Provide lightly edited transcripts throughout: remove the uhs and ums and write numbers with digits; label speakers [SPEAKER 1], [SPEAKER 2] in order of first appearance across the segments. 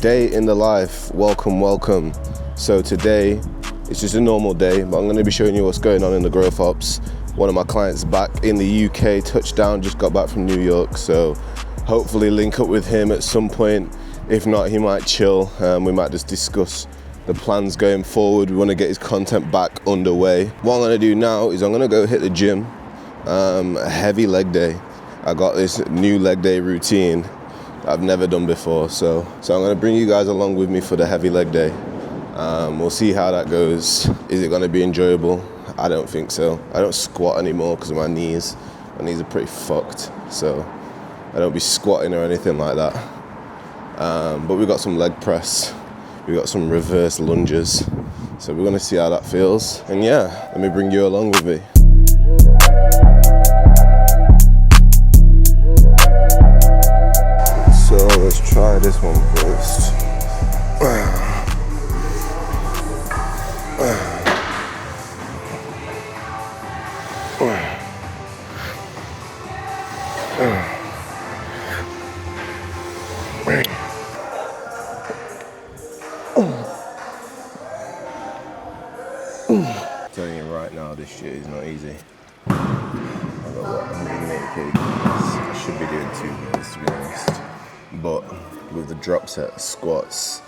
[SPEAKER 1] Day in the life, welcome. So today, it's just a normal day, but I'm going to be showing you what's going on in the growth ops. One of my clients back in the UK, touchdown, just got back from New York, so hopefully link up with him at some point. If not, he might chill. We might just discuss the plans going forward. We want to get his content back underway. What I'm going to do now is I'm going to go hit the gym. A heavy leg day. I got this new leg day routine I've never done before, so I'm going to bring you guys along with me for the heavy leg day. We'll see how that goes. Is it going to be enjoyable? I don't think so. I don't squat anymore because of my knees. My knees are pretty fucked, so I don't be squatting or anything like that. But we got some leg press. We got some reverse lunges, so we're going to see how that feels. And yeah, let me bring you along with me. So let's try this one first. I'm telling you right now, this shit is not easy. I got what, 180 kgs. I should be doing 2 minutes to be honest. But with the drop set squats,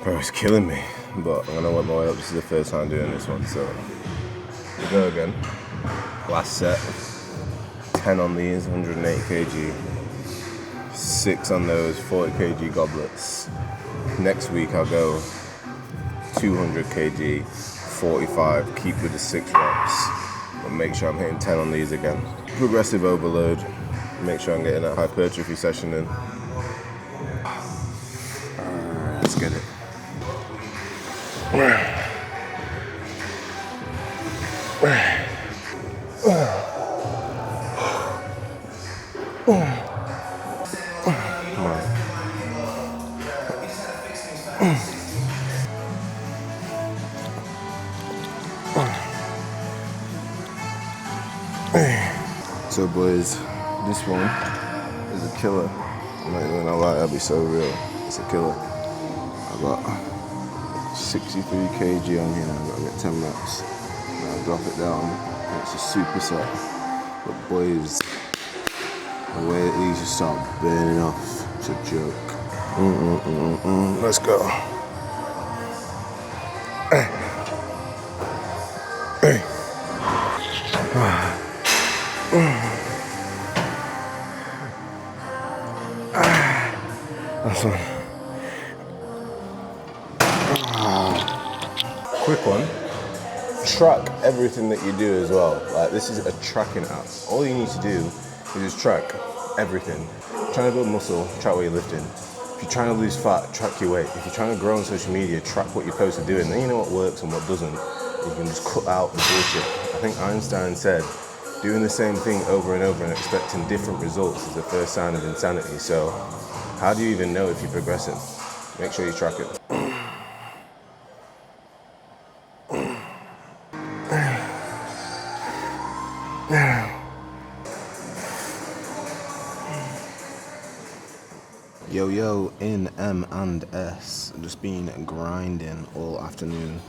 [SPEAKER 1] bro, it's killing me. But I'm gonna work my way up. This is the first time doing this one, so we go again. Last set, 10 on these, 180 kg, 6 on those 40 kg goblets. Next week I'll go 200 kg, 45, keep with the 6 reps, but make sure I'm hitting 10 on these again. Progressive overload, make sure I'm getting that hypertrophy session in. Let's get it. So boys, this one is a killer. I'm not even gonna lie, that'll be so real. It's a killer. I got 63 kg on here, I've got to get 10 reps. And I'll drop it down, and it's a superset. But boys, the way that these just start burning off, it's a joke. Let's go. That's one. Quick one. Track everything that you do as well. Like, this is a tracking app. All you need to do is just track everything. Trying to build muscle, track what you're lifting. If you're trying to lose fat, track your weight. If you're trying to grow on social media, track what you're supposed to do. And then you know what works and what doesn't. You can just cut out the bullshit. I think Einstein said, doing the same thing over and over and expecting different results is the first sign of insanity. So how do you even know if you're progressing? Make sure you track it. Yo, in M and S, I've just been grinding all afternoon.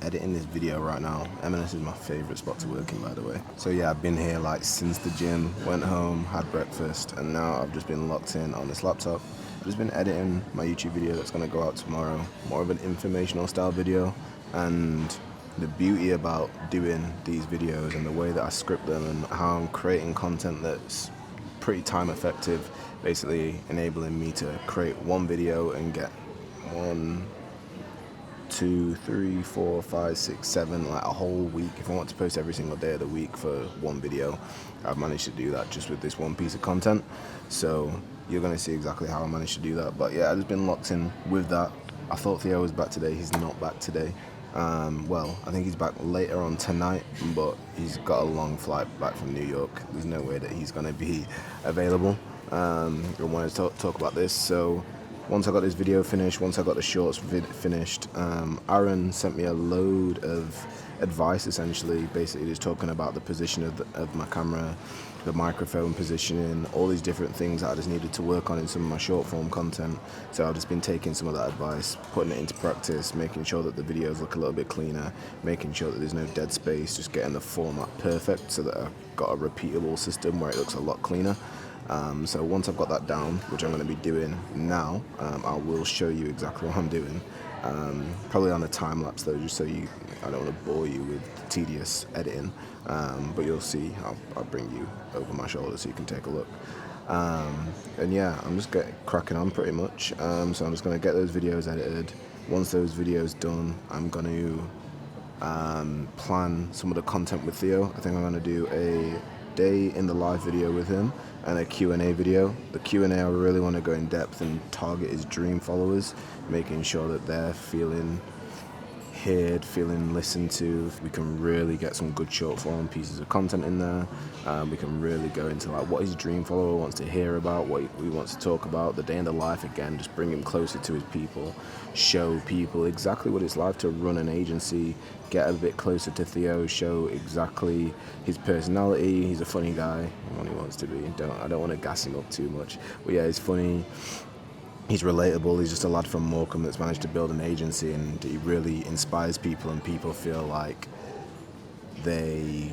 [SPEAKER 1] Editing this video right now. M&S is my favourite spot to work in, by the way. So yeah, I've been here like since the gym, went home, had breakfast, and now I've just been locked in on this laptop. I've just been editing my YouTube video that's going to go out tomorrow. More of an informational style video, and the beauty about doing these videos and the way that I script them and how I'm creating content that's pretty time effective, basically enabling me to create one video and get 1, 2, 3, 4, 5, 6, 7, like a whole week. If I want to post every single day of the week for one video, I've managed to do that just with this one piece of content. So you're going to see exactly how I managed to do that. But yeah, I've just been locked in with that. I thought Theo was back today. He's not back today. Well, I think he's back later on tonight, but he's got a long flight back from New York. There's no way that he's going to be available. I wanted to talk about this. So once I got this video finished, once I got the shorts finished, Aaron sent me a load of advice, essentially, basically just talking about the position of my camera, the microphone positioning, all these different things that I just needed to work on in some of my short form content. So I've just been taking some of that advice, putting it into practice, making sure that the videos look a little bit cleaner, making sure that there's no dead space, just getting the format perfect so that I've got a repeatable system where it looks a lot cleaner. So once I've got that down, which I'm going to be doing now, I will show you exactly what I'm doing. Probably on a time lapse though, just so I don't want to bore you with tedious editing, but you'll see. I'll bring you over my shoulder so you can take a look. And yeah, I'm just cracking on pretty much. So I'm just going to get those videos edited. Once those videos done, I'm going to plan some of the content with Theo. I think I'm going to do a day in the live video with him and a Q&A video. The Q&A, I really want to go in depth and target his dream followers, making sure that they're feeling heard, feeling listened to. We can really get some good short form pieces of content in there. We can really go into like what his dream follower wants to hear about, what he wants to talk about, the day in the life again, just bring him closer to his people, show people exactly what it's like to run an agency, get a bit closer to Theo, show exactly his personality. He's a funny guy when he wants to be. I don't want to gas him up too much, but yeah, he's funny. He's relatable. He's just a lad from Morecambe that's managed to build an agency, and he really inspires people, and people feel like he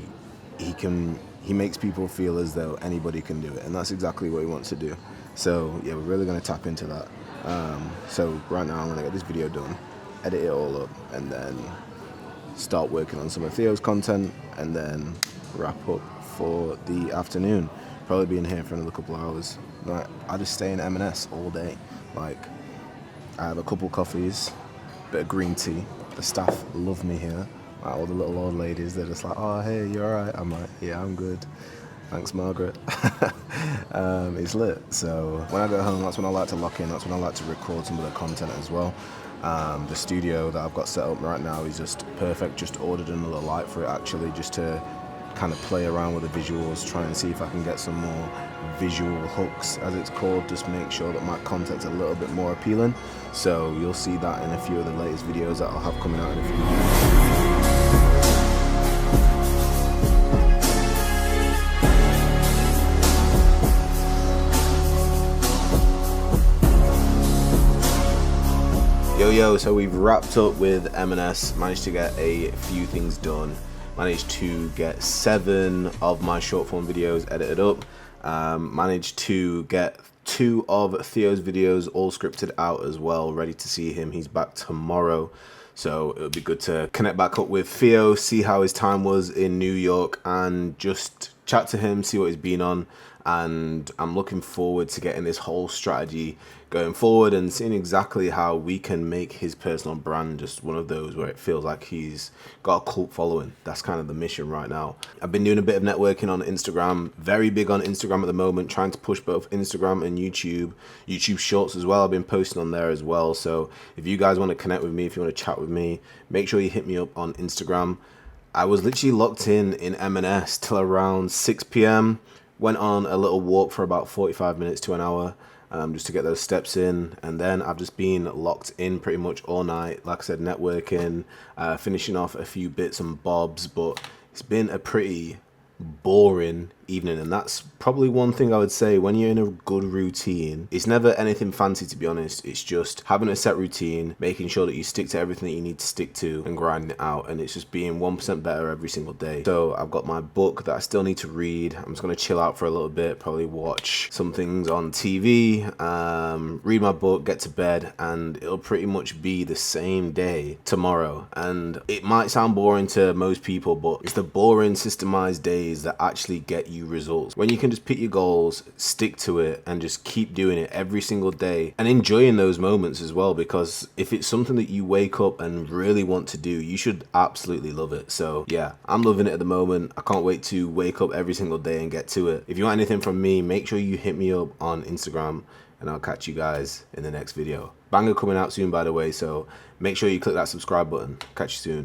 [SPEAKER 1] makes people feel as though anybody can do it, and that's exactly what he wants to do. So yeah, we're really going to tap into that. So right now I'm going to get this video done, edit it all up, and then start working on some of Theo's content, and then wrap up for the afternoon. Probably be in here for another couple of hours. Like, I just stay in M&S all day. Like, I have a couple coffees, bit of green tea. The staff love me here. Like, all the little old ladies, they're just like, oh, hey, you alright? I'm like, yeah, I'm good. Thanks, Margaret. It's lit. So when I go home, that's when I like to lock in. That's when I like to record some of the content as well. The studio that I've got set up right now is just perfect. Just ordered another light for it, actually, just to kind of play around with the visuals, try and see if I can get some more visual hooks, as it's called, just make sure that my content's a little bit more appealing. So you'll see that in a few of the latest videos that I'll have coming out in a few months. Yo, so we've wrapped up with M&S, managed to get a few things done. Managed to get 7 of my short form videos edited up. Managed to get 2 of Theo's videos all scripted out as well, ready to see him. He's back tomorrow, so it would be good to connect back up with Theo, see how his time was in New York, and just chat to him, see what he's been on. And I'm looking forward to getting this whole strategy going forward and seeing exactly how we can make his personal brand just one of those where it feels like he's got a cult following. That's kind of the mission right now. I've been doing a bit of networking on Instagram, very big on Instagram at the moment, trying to push both Instagram and YouTube Shorts as well. I've been posting on there as well. So if you guys want to connect with me, if you want to chat with me, make sure you hit me up on Instagram. I was literally locked in M&S till around 6 p.m. Went on a little walk for about 45 minutes to an hour, just to get those steps in, and then I've just been locked in pretty much all night. Like I said, networking, finishing off a few bits and bobs, but it's been a pretty boring evening, and that's probably one thing I would say. When you're in a good routine, it's never anything fancy, to be honest. It's just having a set routine, making sure that you stick to everything that you need to stick to, and grinding it out, and it's just being 1% better every single day. So I've got my book that I still need to read. I'm just going to chill out for a little bit, probably watch some things on TV, read my book, get to bed, and it'll pretty much be the same day tomorrow. And it might sound boring to most people, but it's the boring systemized days that actually get you results. When you can just pick your goals, stick to it, and just keep doing it every single day and enjoying those moments as well, because if it's something that you wake up and really want to do, you should absolutely love it. So yeah, I'm loving it at the moment. I can't wait to wake up every single day and get to it. If you want anything from me, make sure you hit me up on Instagram, and I'll catch you guys in the next video. Banger coming out soon, by the way, so make sure you click that subscribe button. Catch you soon.